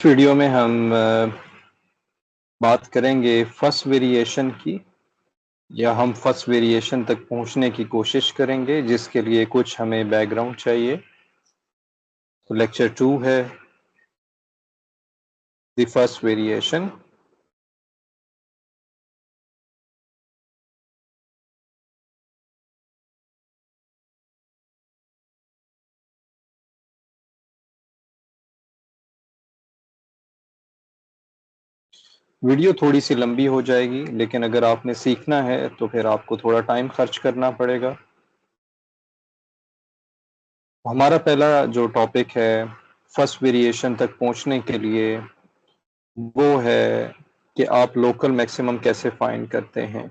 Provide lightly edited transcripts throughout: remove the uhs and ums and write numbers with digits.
इस वीडियो में हम बात करेंगे फर्स्ट वेरिएशन की, या हम फर्स्ट वेरिएशन तक पहुंचने की कोशिश करेंगे, जिसके लिए कुछ हमें बैकग्राउंड चाहिए। तो लेक्चर 2 है द फर्स्ट वेरिएशन। वीडियो थोड़ी सी लंबी हो जाएगी, लेकिन अगर आपने सीखना है तो फिर आपको थोड़ा टाइम खर्च करना पड़ेगा। हमारा पहला जो टॉपिक है फर्स्ट वेरिएशन तक पहुंचने के लिए, वो है कि आप लोकल मैक्सिमम कैसे फाइंड करते हैं।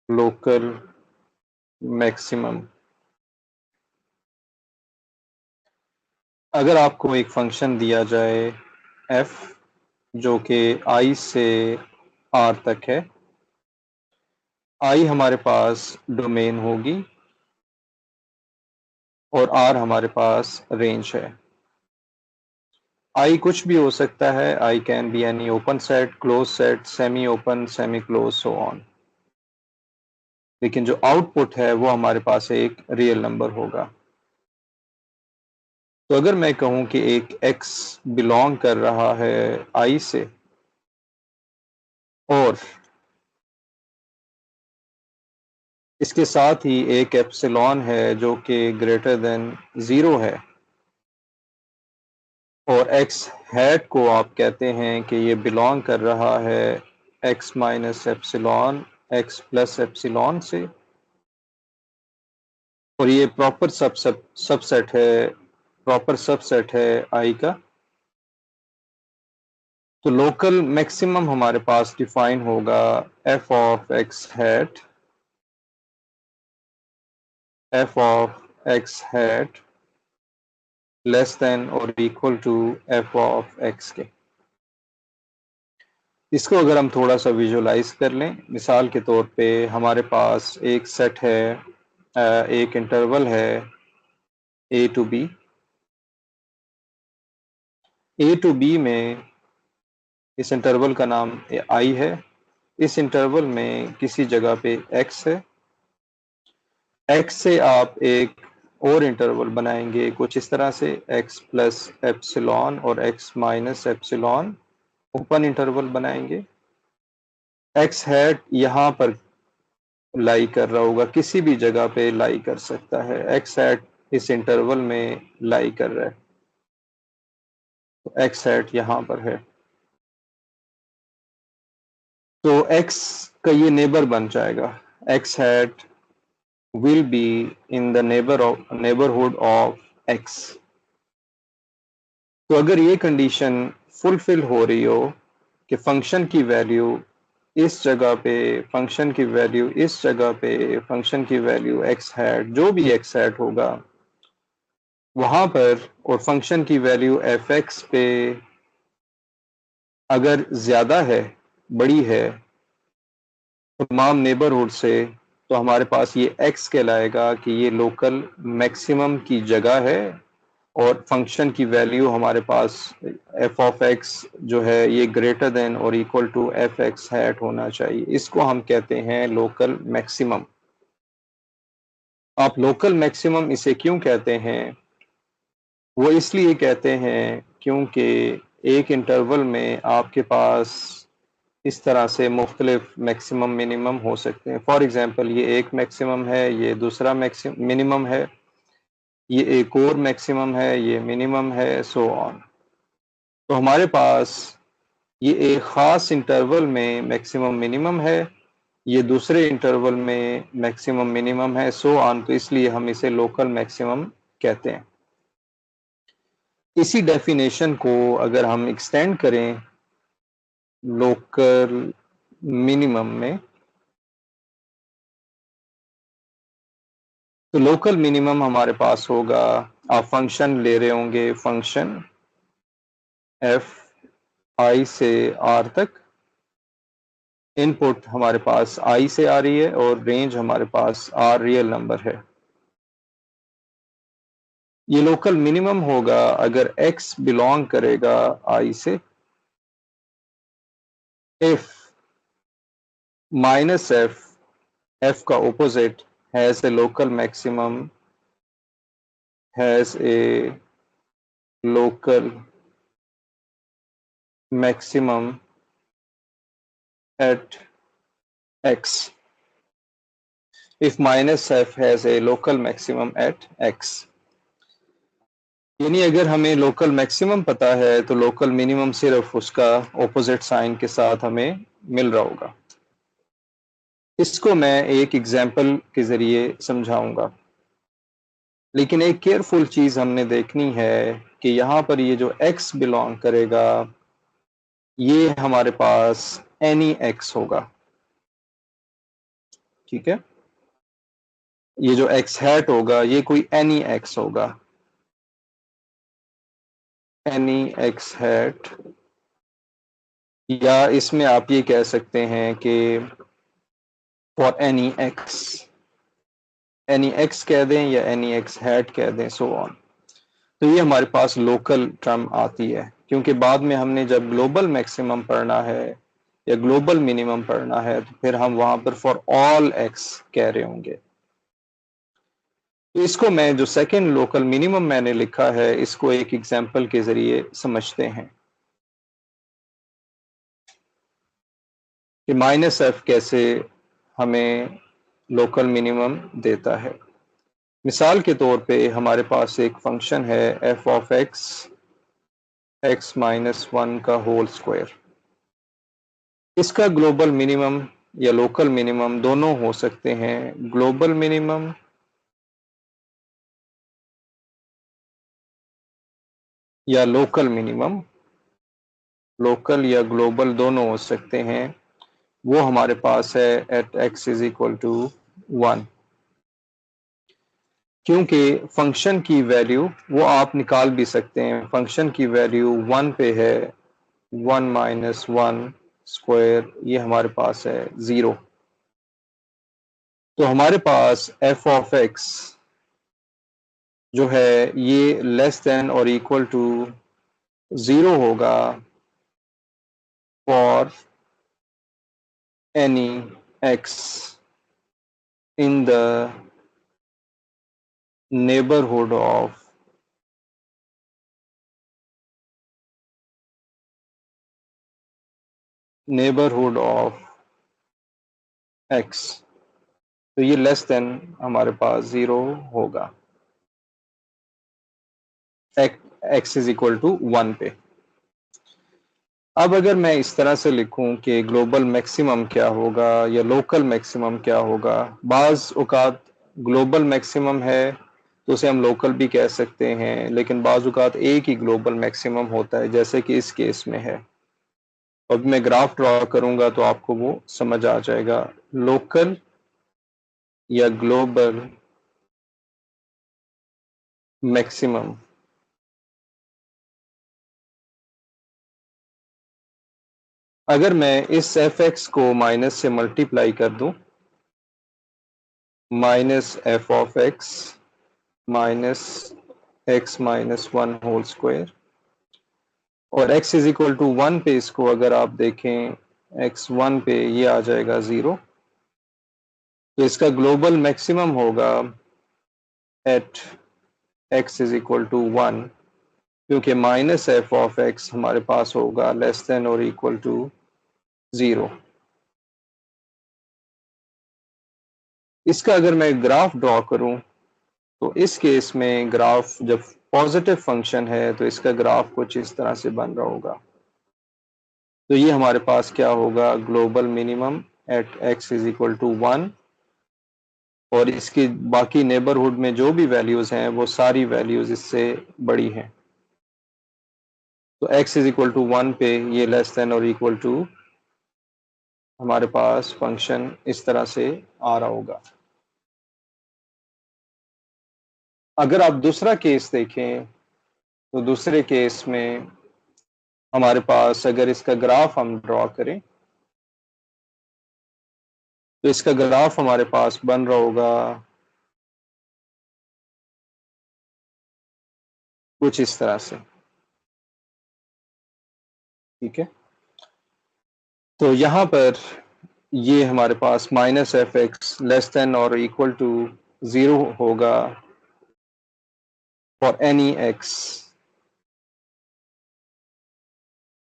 लोकल मैक्सिमम, अगर आपको एक फंक्शन दिया जाए f जो कि i से r तक है, i हमारे पास डोमेन होगी और r हमारे पास रेंज है। i कुछ भी हो सकता है, i can be any open set, close set, semi open, semi close, so on. लेकिन जो आउटपुट है वो हमारे पास एक रियल नंबर होगा। तो अगर मैं कहूं कि एक x बिलोंग कर रहा है i से, और इसके साथ ही एक एप्सिलॉन है जो कि ग्रेटर देन 0 है, और एक्स हैट को आप कहते हैं कि ये बिलोंग कर रहा है x minus epsilon x plus epsilon से, और ये प्रॉपर सबसेट है आई का। तो लोकल मैक्सिमम हमारे पास डिफाइन होगा f of x hat less than और equal to f of x के। इसको अगर हम थोड़ा सा विजुलाइज कर लें, मिसाल के तौर पे हमारे पास एक सेट है, एक इंटरवल है ए टू बी में। इस इंटरवल का नाम आई है। इस इंटरवल में किसी जगह पे एक्स है। एक्स से आप एक और इंटरवल बनाएंगे कुछ इस तरह से, एक्स प्लस एप्सिलॉन और x minus epsilon, open interval बनाएंगे। एक्स हैट यहाँ पर लाई कर रहा होगा, किसी भी जगह पे लाई कर सकता है। एक्स हैट इस इंटरवल में लाई कर रहा है, तो एक्स हैट यहाँ पर है। तो एक्स का ये नेबर बन जाएगा, x hat will be in the neighbourhood of x. तो अगर ये कंडीशन फुलफिल हो रही हो कि फंक्शन की वैल्यू इस जगह पे, फंक्शन की वैल्यू इस जगह पे, फंक्शन की वैल्यू एक्स हैट, जो भी एक्स हैट होगा वहां पर, और फंक्शन की वैल्यू एफ एक्स पे अगर ज्यादा है, बड़ी है तमाम नेबरहुड से, तो हमारे पास ये एक्स कहलाएगा कि ये लोकल मैक्सिमम की जगह है, और फंक्शन की वैल्यू हमारे पास एफ ऑफ एक्स जो है ये ग्रेटर देन और equal to f x hat होना चाहिए। इसको हम कहते हैं लोकल मैक्सिमम। आप लोकल मैक्सिमम इसे क्यों कहते हैं? वो इसलिए कहते हैं क्योंकि एक इंटरवल में आपके पास इस तरह से मुख्तलिफ मैक्सिमम मिनिमम हो सकते हैं। फॉर एग्जांपल, ये एक मैक्सिमम है, ये दूसरा मिनिमम है, ये एक और मैक्सिमम है, ये मिनिमम है, सो ऑन। तो हमारे पास ये एक ख़ास इंटरवल में मैक्सिमम मिनिमम है, ये दूसरे इंटरवल में मैक्सिमम मिनिमम है, सो ऑन। तो इसलिए हम इसे लोकल मैक्सिमम कहते हैं। इसी डेफिनेशन को अगर हम एक्सटेंड करें लोकल मिनिमम में, तो लोकल मिनिमम हमारे पास होगा, आप फंक्शन ले रहे होंगे, फंक्शन एफ आई से आर तक, इनपुट हमारे पास आई से आ रही है, और रेंज हमारे पास आर रियल नंबर है। ये लोकल मिनिमम होगा अगर x बिलोंग करेगा I से, if माइनस f का opposite has a local maximum, has a local maximum at x, if minus f has a local maximum at x, यानी अगर हमें लोकल मैक्सिमम पता है तो लोकल मिनिमम सिर्फ उसका ऑपोजिट साइन के साथ हमें मिल रहा होगा। इसको मैं एक एग्जाम्पल के जरिए समझाऊंगा, लेकिन एक केयरफुल चीज हमने देखनी है कि यहाँ पर ये जो x बिलोंग करेगा ये हमारे पास एनी x होगा, ठीक है। ये जो x हैट होगा ये कोई एनी x होगा, एनी x हैट, या इसमें आप ये कह सकते हैं कि फॉर एनी x कह दें या एनी x हैट कह दें, सो ऑन। तो ये हमारे पास लोकल टर्म आती है, क्योंकि बाद में हमने जब ग्लोबल मैक्सिमम पढ़ना है या ग्लोबल मिनिमम पढ़ना है तो फिर हम वहां पर फॉर ऑल x कह रहे होंगे। तो इसको मैं जो सेकंड लोकल मिनिमम मैंने लिखा है इसको एक एग्जांपल के जरिए समझते हैं कि माइनस एफ कैसे हमें लोकल मिनिमम देता है। मिसाल के तौर पे हमारे पास एक फंक्शन है f of x minus one का होल स्क्वायर। इसका ग्लोबल मिनिमम या लोकल मिनिमम दोनों हो सकते हैं, ग्लोबल मिनिमम या लोकल मिनिमम, लोकल या ग्लोबल दोनों हो सकते हैं। वो हमारे पास है at x is equal to 1, क्योंकि फंक्शन की वैल्यू वो आप निकाल भी सकते हैं। फंक्शन की वैल्यू 1 पे है, 1 माइनस वन स्क्वायर ये हमारे पास है 0। तो हमारे पास एफ ऑफ एक्स जो है ये लेस देन और इक्वल टू 0 होगा for any x in the neighbourhood of x. तो ये लेस देन हमारे पास 0 होगा एक्स इज इक्वल टू 1 पे। अब अगर मैं इस तरह से लिखूं कि ग्लोबल मैक्सिमम क्या होगा या लोकल मैक्सिमम क्या होगा, बाज औकात ग्लोबल मैक्सिमम है तो उसे हम लोकल भी कह सकते हैं, लेकिन बाज औकात एक ही ग्लोबल मैक्सिमम होता है, जैसे कि इस केस में है। अब मैं ग्राफ ड्रॉ करूंगा तो आपको वो समझ आ जाएगा। लोकल या ग्लोबल मैक्सिमम, अगर मैं इस एफ एक्स को माइनस से मल्टीप्लाई कर दूं, minus f of x minus x minus one whole square, और x इज इक्वल टू 1 पे इसको अगर आप देखें, x 1 पे ये आ जाएगा 0। तो इसका ग्लोबल मैक्सिमम होगा at x is equal to 1, क्योंकि माइनस एफ ऑफ एक्स हमारे पास होगा लेस देन और इक्वल टू 0। इसका अगर मैं ग्राफ ड्रॉ करूं तो इस केस में ग्राफ जब पॉजिटिव फंक्शन है तो इसका ग्राफ कुछ इस तरह से बन रहा होगा। तो ये हमारे पास क्या होगा, global minimum at x is equal to 1, और इसकी बाकी नेबरहुड में जो भी वैल्यूज हैं वो सारी वैल्यूज इससे बड़ी हैं। तो x इज इक्वल टू 1 पे ये लेस देन और इक्वल टू हमारे पास फंक्शन इस तरह से आ रहा होगा। अगर आप दूसरा केस देखें तो दूसरे केस में हमारे पास अगर इसका ग्राफ हम ड्रॉ करें तो इसका ग्राफ हमारे पास बन रहा होगा कुछ इस तरह से, ठीक है। तो यहाँ पर ये हमारे पास minus f x less than और इक्वल टू 0 होगा for any x,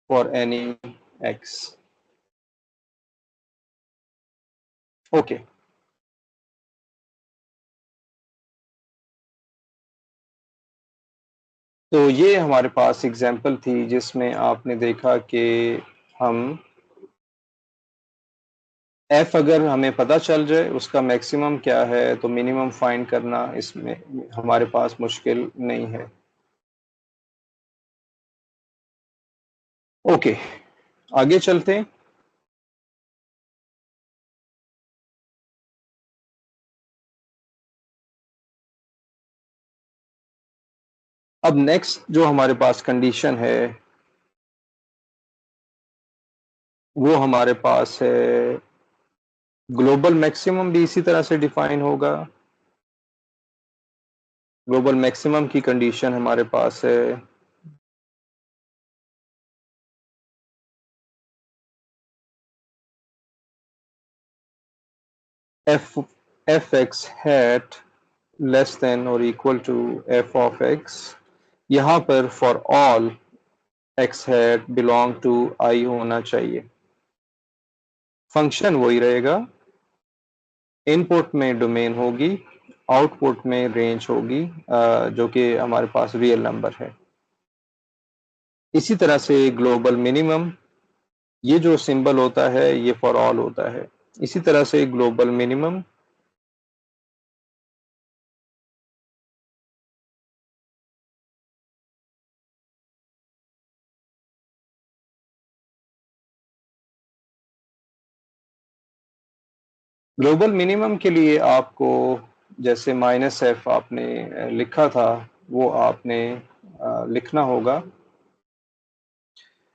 for any x. Okay, तो ये हमारे पास एग्जांपल थी जिसमें आपने देखा कि हम एफ अगर हमें पता चल जाए उसका मैक्सिमम क्या है तो मिनिमम फाइंड करना इसमें हमारे पास मुश्किल नहीं है। ओके, आगे चलते हैं। अब नेक्स्ट जो हमारे पास कंडीशन है वो हमारे पास है ग्लोबल मैक्सिमम, भी इसी तरह से डिफाइन होगा। ग्लोबल मैक्सिमम की कंडीशन हमारे पास है f x hat less than और equal to f of x. यहाँ पर for all x hat belong to I होना चाहिए। फंक्शन वही रहेगा, इनपुट में डोमेन होगी, आउटपुट में रेंज होगी, जो कि हमारे पास रियल नंबर है। इसी तरह से ग्लोबल मिनिमम, ये जो सिंबल होता है ये फॉर ऑल होता है। इसी तरह से ग्लोबल मिनिमम ग्लोबल मिनिमम के लिए आपको जैसे माइनस एफ आपने लिखा था वो आपने लिखना होगा।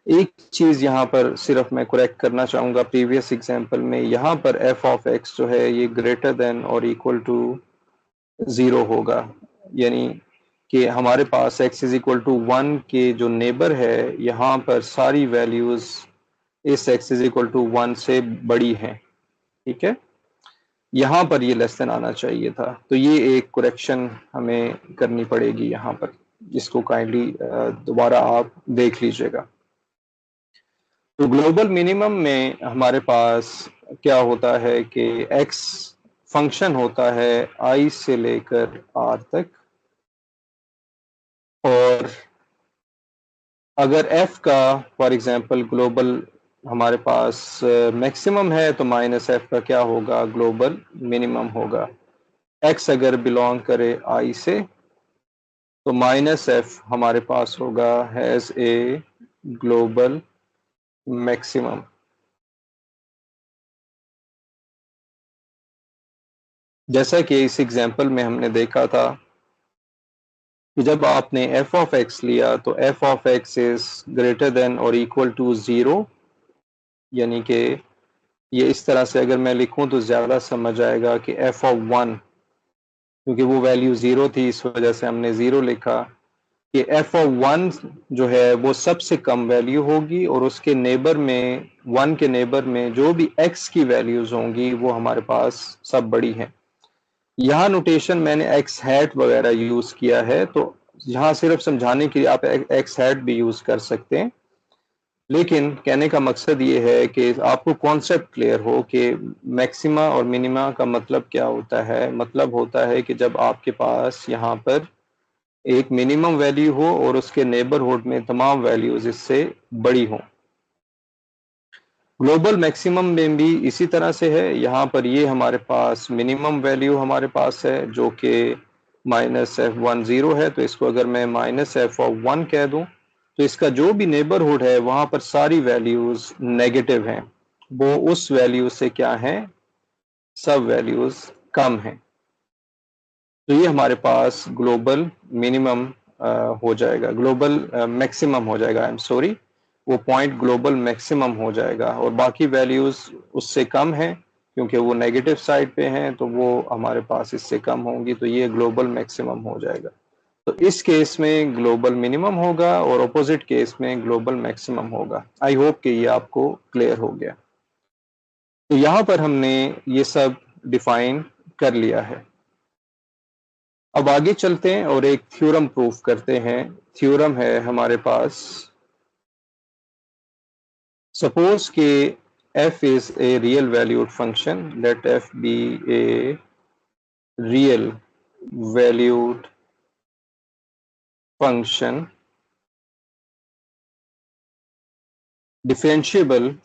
एक चीज यहाँ पर सिर्फ मैं करेक्ट करना चाहूंगा, प्रीवियस एग्जांपल में यहाँ पर एफ ऑफ एक्स जो है ये ग्रेटर देन और इक्वल टू 0 होगा, यानी कि हमारे पास x इज इक्वल टू 1 के जो नेबर है यहाँ पर सारी वैल्यूज इस x इज इक्वल टू 1 से बड़ी हैं, ठीक है। यहाँ पर ये लेस देन आना चाहिए था, तो ये एक करेक्शन हमें करनी पड़ेगी यहाँ पर, जिसको काइंडली दोबारा आप देख लीजिएगा। तो ग्लोबल मिनिमम में हमारे पास क्या होता है कि x फंक्शन होता है i से लेकर r तक, और अगर f का फॉर एग्जांपल ग्लोबल हमारे पास मैक्सिमम है तो माइनस एफ का क्या होगा, ग्लोबल मिनिमम होगा। x अगर बिलोंग करे i से तो माइनस एफ हमारे पास होगा हैज ए ग्लोबल मैक्सिमम। जैसा कि इस एग्जांपल में हमने देखा था कि जब आपने एफ ऑफ एक्स लिया तो F of x is greater than और इक्वल टू 0, यानी कि ये इस तरह से अगर मैं लिखूं तो ज़्यादा समझ आएगा कि एफ ऑफ 1, क्योंकि वो वैल्यू 0 थी इस वजह से हमने 0 लिखा, कि एफ ऑफ 1 जो है वो सबसे कम वैल्यू होगी और उसके नेबर में 1 के नेबर में जो भी x की वैल्यूज होंगी वो हमारे पास सब बड़ी हैं। यहाँ नोटेशन मैंने एक्स हैट वगैरह यूज किया है, तो यहाँ सिर्फ समझाने के लिए आप एक्स हैट भी यूज कर सकते हैं, लेकिन कहने का मकसद ये है कि आपको कॉन्सेप्ट क्लियर हो कि मैक्सिमा और मिनिमा का मतलब क्या होता है। मतलब होता है कि जब आपके पास यहाँ पर एक मिनिमम वैल्यू हो और उसके नेबरहुड में तमाम वैल्यूज इससे बड़ी हों। ग्लोबल मैक्सिमम में भी इसी तरह से है, यहाँ पर ये हमारे पास मिनिमम वैल्यू हमारे पास है जो कि माइनस एफ 1 0 है, तो इसको अगर मैं माइनस एफ ऑफ 1 कह दूं तो इसका जो भी नेबरहुड है वहां पर सारी वैल्यूज नेगेटिव हैं, वो उस वैल्यू से क्या है, सब वैल्यूज कम हैं। तो ये हमारे पास ग्लोबल मिनिमम हो जाएगा, ग्लोबल मैक्सिमम हो जाएगा, आई एम सॉरी, वो पॉइंट ग्लोबल मैक्सिमम हो जाएगा, और बाकी वैल्यूज उससे कम हैं क्योंकि वो नेगेटिव साइड पे हैं, तो वो हमारे पास इससे कम होंगी, तो ये ग्लोबल मैक्सिमम हो जाएगा। तो इस केस में ग्लोबल मिनिमम होगा और ऑपोजिट केस में ग्लोबल मैक्सिमम होगा। आई होप कि ये आपको क्लियर हो गया। तो यहां पर हमने ये सब डिफाइन कर लिया है। अब आगे चलते हैं और एक थ्योरम प्रूफ करते हैं। थ्योरम है हमारे पास, सपोज कि f is a real valued function, let f be a real valued function differentiable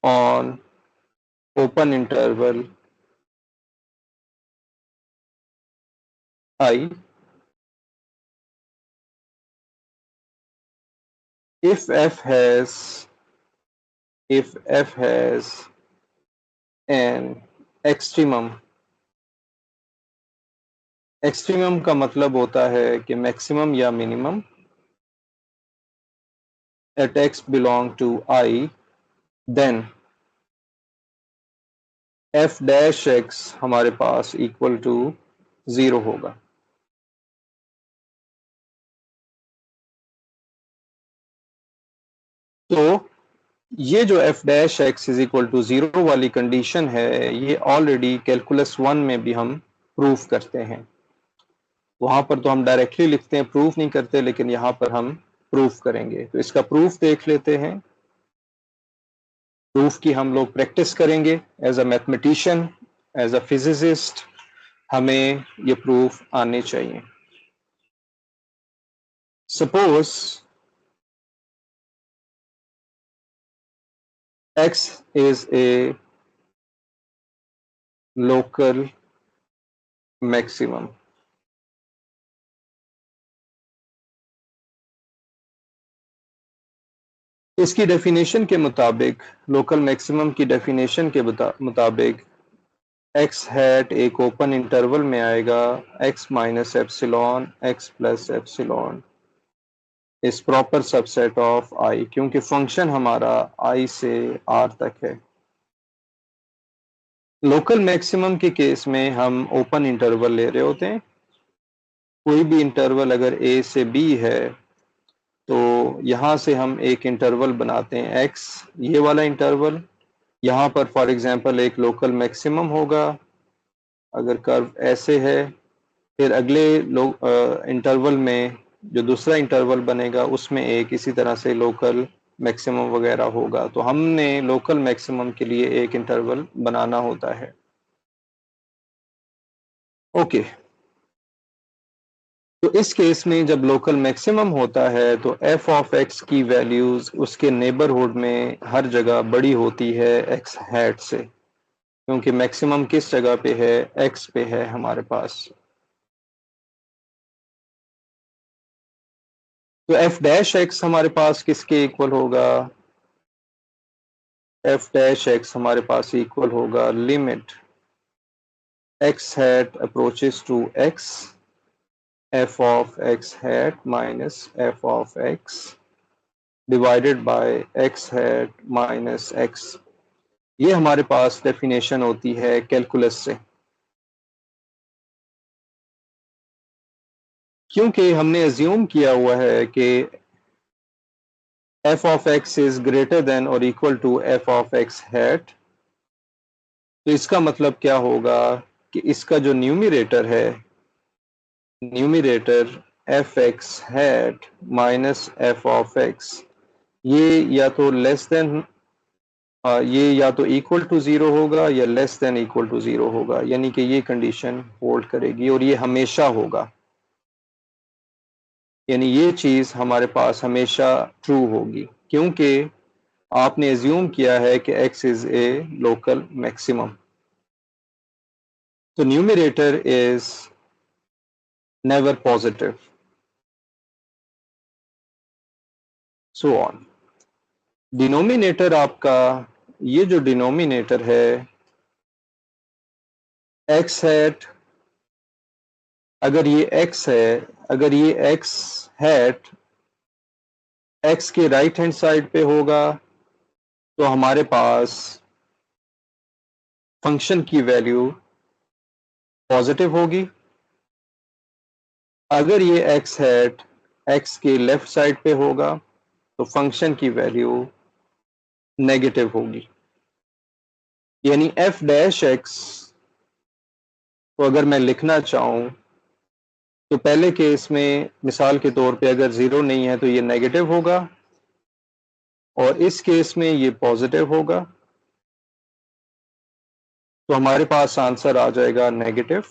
on open interval I if f has an extremum। Extremum का मतलब होता है कि मैक्सिमम या minimum at x belong to I, then f dash x हमारे पास equal to 0 होगा। तो ये जो f dash x is equal to 0 वाली कंडीशन है, ये ऑलरेडी कैलकुलस 1 में भी हम प्रूफ करते हैं। वहां पर तो हम डायरेक्टली लिखते हैं, प्रूफ नहीं करते, लेकिन यहां पर हम प्रूफ करेंगे। तो इसका प्रूफ देख लेते हैं। प्रूफ की हम लोग प्रैक्टिस करेंगे as a mathematician, as a physicist, हमें ये प्रूफ आने चाहिए। Suppose x is a local maximum। इसकी डेफिनेशन के मुताबिक, लोकल मैक्सिमम की डेफिनेशन के मुताबिक x हैट एक ओपन इंटरवल में आएगा, x minus epsilon x plus epsilon is proper subset of i, क्योंकि फंक्शन हमारा i से r तक है। लोकल मैक्सिमम के केस में हम ओपन इंटरवल ले रहे होते हैं। कोई भी इंटरवल अगर a से b है तो यहां से हम एक इंटरवल बनाते हैं x, ये वाला इंटरवल। यहाँ पर फॉर एग्जांपल एक लोकल मैक्सिमम होगा अगर कर्व ऐसे है। फिर अगले इंटरवल में जो दूसरा इंटरवल बनेगा उसमें एक इसी तरह से लोकल मैक्सिमम वगैरह होगा। तो हमने लोकल मैक्सिमम के लिए एक इंटरवल बनाना होता है। ओके, तो इस केस में जब लोकल मैक्सिमम होता है तो f ऑफ x की वैल्यूज उसके नेबरहुड में हर जगह बड़ी होती है x हैट से, क्योंकि मैक्सिमम किस जगह पे है, x पे है हमारे पास। तो f डैश x हमारे पास किसके इक्वल होगा, f डैश x हमारे पास इक्वल होगा limit x hat approaches to x, f of x hat minus f of x divided by x hat minus x। ये हमारे पास डेफिनेशन होती है कैलकुलस से, क्योंकि हमने अज्यूम किया हुआ है कि f of x is greater than or equal to f of x hat। तो इसका मतलब क्या होगा कि इसका जो न्यूमरेटर है, numerator F x hat minus f of x, ये या तो लेस देन, ये या तो इक्वल टू 0 होगा या लेस देन इक्वल टू 0 होगा, यानी कि ये कंडीशन होल्ड करेगी और ये हमेशा होगा। यानी ये चीज हमारे पास हमेशा ट्रू होगी, क्योंकि आपने एज्यूम किया है कि x is a local maximum. तो numerator is never positive, so on. Denominator आपका, ये जो डिनोमिनेटर है x हैट, अगर ये x है, अगर ये x हैट x के राइट हैंड साइड पे होगा तो हमारे पास फंक्शन की वैल्यू पॉजिटिव होगी। अगर ये एक्स हैट एक्स के लेफ्ट साइड पे होगा तो फंक्शन की वैल्यू नेगेटिव होगी। यानी एफ डैश एक्स को अगर मैं लिखना चाहूं तो पहले केस में मिसाल के तौर पे अगर जीरो नहीं है तो ये नेगेटिव होगा और इस केस में ये पॉजिटिव होगा, तो हमारे पास आंसर आ जाएगा नेगेटिव।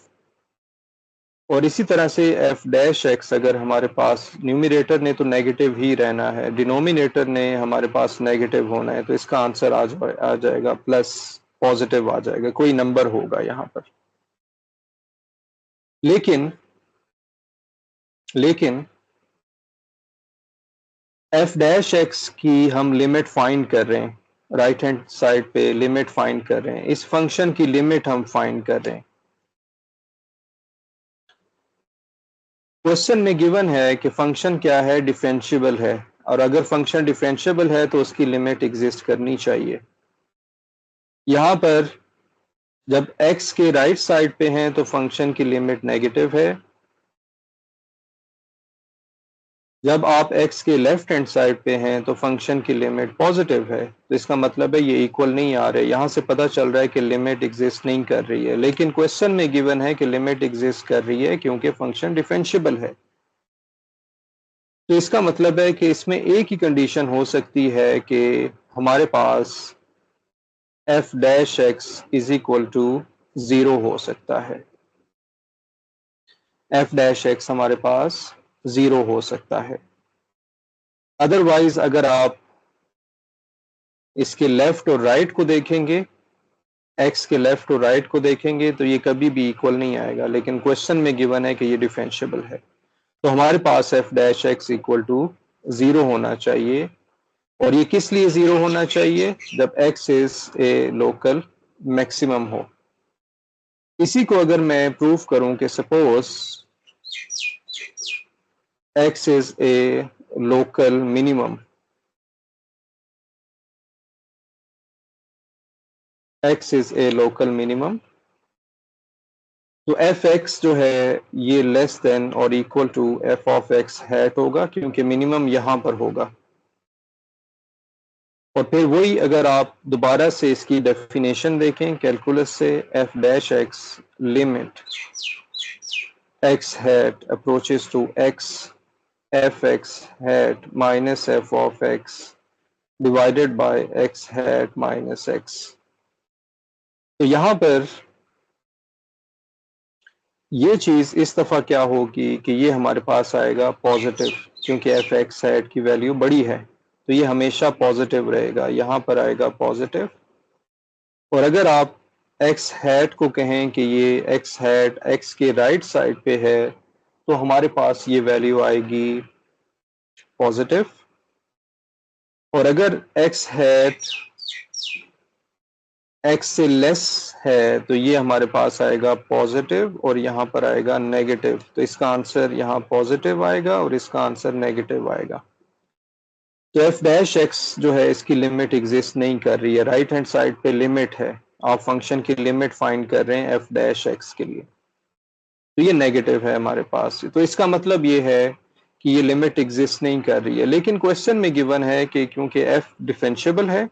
और इसी तरह से एफ डैश एक्स अगर हमारे पास न्यूमरेटर ने तो नेगेटिव ही रहना है, डिनोमिनेटर ने हमारे पास नेगेटिव होना है, तो इसका आंसर आ जाएगा प्लस पॉजिटिव आ जाएगा, कोई नंबर होगा यहाँ पर। लेकिन लेकिन एफ डैश एक्स की हम लिमिट फाइंड कर रहे हैं, राइट हैंड साइड पे लिमिट फाइंड कर रहे हैं, इस फंक्शन की लिमिट हम फाइंड कर रहे हैं। क्वेश्चन में गिवन है कि फंक्शन क्या है, डिफरेंशिएबल है, और अगर फंक्शन डिफरेंशिएबल है तो उसकी लिमिट एग्जिस्ट करनी चाहिए। यहां पर जब x के राइट साइड पे हैं तो फंक्शन की लिमिट नेगेटिव है, जब आप x के लेफ्ट हैंड साइड पे हैं तो फंक्शन की लिमिट पॉजिटिव है। तो इसका मतलब है ये इक्वल नहीं आ रहे, यहां से पता चल रहा है कि लिमिट एग्जिस्ट नहीं कर रही है। लेकिन क्वेश्चन में गिवन है कि लिमिट एग्जिस्ट कर रही है क्योंकि फंक्शन डिफरेंशिएबल है। तो इसका मतलब है कि इसमें एक ही कंडीशन हो सकती है कि हमारे पास f dash x is equal to 0 हो सकता है, एफ डैश एक्स हमारे पास 0 हो सकता है। अदरवाइज अगर आप इसके लेफ्ट और राइट को देखेंगे, एक्स के लेफ्ट और राइट को देखेंगे तो ये कभी भी इक्वल नहीं आएगा, लेकिन क्वेश्चन में गिवन है कि ये डिफरेंशिएबल है, तो हमारे पास f dash x equal to 0 होना चाहिए। और ये किस लिए 0 होना चाहिए? जब x is a local maximum हो। इसी को अगर मैं प्रूव करूं कि suppose x is a local minimum, x is a local minimum, तो एफ एक्स जो है ये लेस देन और equal to f of x hat होगा, क्योंकि मिनिमम यहां पर होगा। और फिर वही अगर आप दोबारा से इसकी डेफिनेशन देखें कैलकुलस से, F dash x limit x hat approaches to x fx hat minus f of x divided by x hat minus x। तो यहां पर ये चीज इस दफा क्या होगी कि ये हमारे पास आएगा पॉजिटिव, क्योंकि एफ एक्स हैट की वैल्यू बड़ी है तो ये हमेशा पॉजिटिव रहेगा, यहां पर आएगा पॉजिटिव। और अगर आप एक्स हैट को कहें कि ये एक्स हैट एक्स के राइट साइड पे है तो हमारे पास ये वैल्यू आएगी पॉजिटिव। और अगर x हैट x से लेस है तो ये हमारे पास आएगा पॉजिटिव और यहाँ पर आएगा नेगेटिव, तो इसका आंसर यहाँ पॉजिटिव आएगा और इसका आंसर नेगेटिव आएगा। तो एफ डैश एक्स जो है इसकी लिमिट एग्जिस्ट नहीं कर रही है, राइट हैंड साइड पे लिमिट है, आप फंक्शन की लिमिट फाइंड कर रहे हैं एफ डैश एक्स के लिए, तो ये नेगेटिव है हमारे पास। तो इसका मतलब ये है कि ये लिमिट एग्जिस्ट नहीं कर रही है। लेकिन क्वेश्चन में गिवन है कि क्योंकि एफ डिफरेंशिएबल है,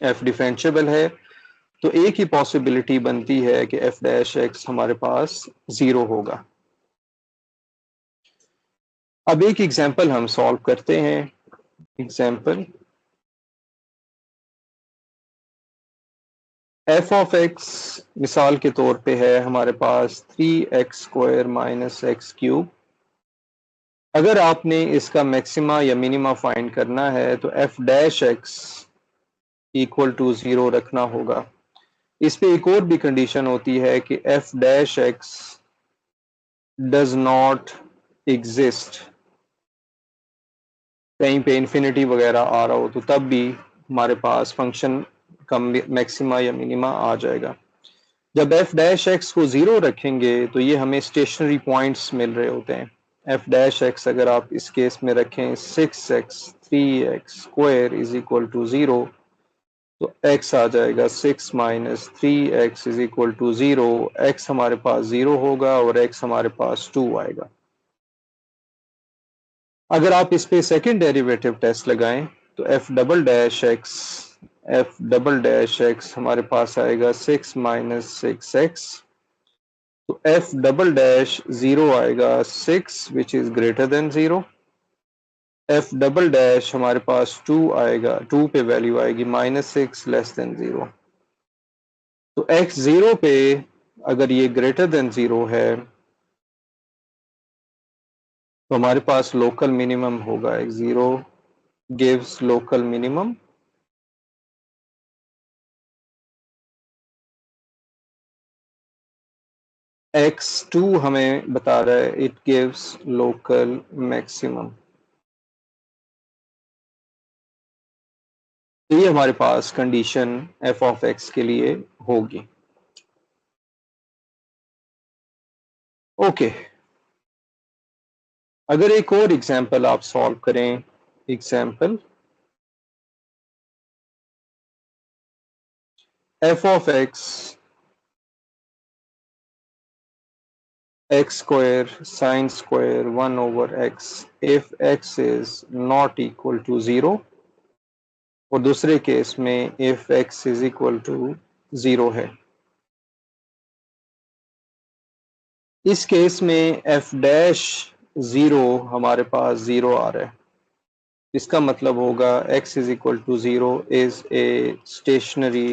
एफ डिफरेंशिएबल है तो एक ही पॉसिबिलिटी बनती है कि एफ डैश एक्स हमारे पास 0 होगा। अब एक एग्जांपल हम सॉल्व करते हैं। एग्जांपल एफ ऑफ एक्स मिसाल के तौर पे है हमारे पास 3x square minus x cube. अगर आपने इसका मैक्सिमा या मिनिमा फाइंड करना है तो f dash x equal to 0 रखना होगा। इस पे एक और भी कंडीशन होती है कि F dash x does not exist, कहीं पे इन्फिनिटी वगैरह आ रहा हो तो तब भी हमारे पास फंक्शन का मैक्सिमा या मिनिमा आ जाएगा। जब एफ डैश एक्स को 0 रखेंगे तो ये हमें स्टेशनरी पॉइंट्स मिल रहे होते हैं। एफ डैश एक्स अगर आप इस केस में रखें 6x 3x square is equal to 0, तो x आ जाएगा 6 minus 3x is equal to 0। x हमारे पास 0 होगा और x हमारे पास 2 आएगा। अगर आप इस पे सेकंड डेरिवेटिव टेस्ट लगाएं तो f डबल डैश x हमारे पास आएगा 6 माइनस 6x। तो f डबल डैश 0 आएगा 6 which is greater than 0। f double dash हमारे पास 2 आएगा, 2 पे वैल्यू आएगी -6 लेस देन 0। तो x 0 पे अगर ये ग्रेटर देन 0 है तो हमारे पास लोकल मिनिमम होगा। x 0 gives local minimum. x 2 हमें बता रहा है इट गिव्स लोकल मैक्सिमम। तो ये हमारे पास कंडीशन f ऑफ x के लिए होगी। ओके, अगर एक और एग्जांपल आप सॉल्व करें, example f of x square sine square 1 over x if x is not equal to 0, और दूसरे केस में if x is equal to 0 है। इस केस में f डैश 0 हमारे पास 0 आ रहा है। इसका मतलब होगा x is equal to 0 is a stationary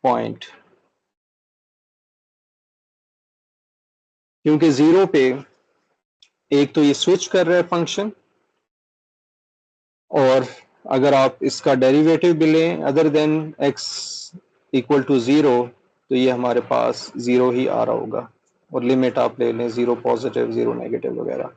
point, क्योंकि 0 पे एक तो ये स्विच कर रहा है फंक्शन, और अगर आप इसका डेरिवेटिव भी लें other than x equal to 0 तो ये हमारे पास 0 ही आ रहा होगा, और लिमिट आप ले लें 0 पॉजिटिव 0 नेगेटिव वगैरह।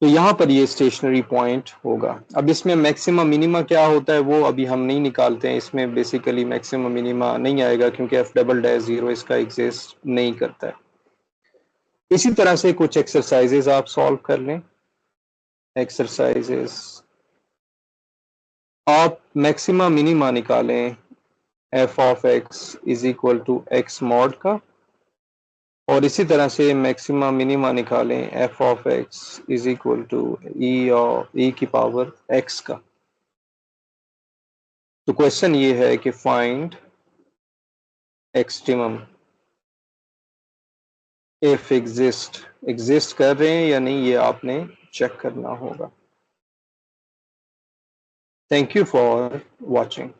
तो यहाँ पर ये स्टेशनरी पॉइंट होगा। अब इसमें मैक्सिमम मिनिमा क्या होता है वो अभी हम नहीं निकालते हैं। इसमें बेसिकली मैक्सिमम मिनिमा नहीं आएगा क्योंकि f डबल डैश 0 इसका एग्जिस्ट नहीं करता है। इसी तरह से कुछ एक्सरसाइजेज आप सॉल्व कर लें। एक्सरसाइजेज आप मैक्सिमा मिनिमा निकालें f of x is equal to x mod का, और इसी तरह से मैक्सिमा मिनिमा निकालें f of x is equal to e की पावर x का। तो क्वेश्चन ये है कि फाइंड एक्सट्रीमम इफ एग्जिस्ट कर रहे हैं या नहीं, ये आपने चेक करना होगा। Thank you for watching.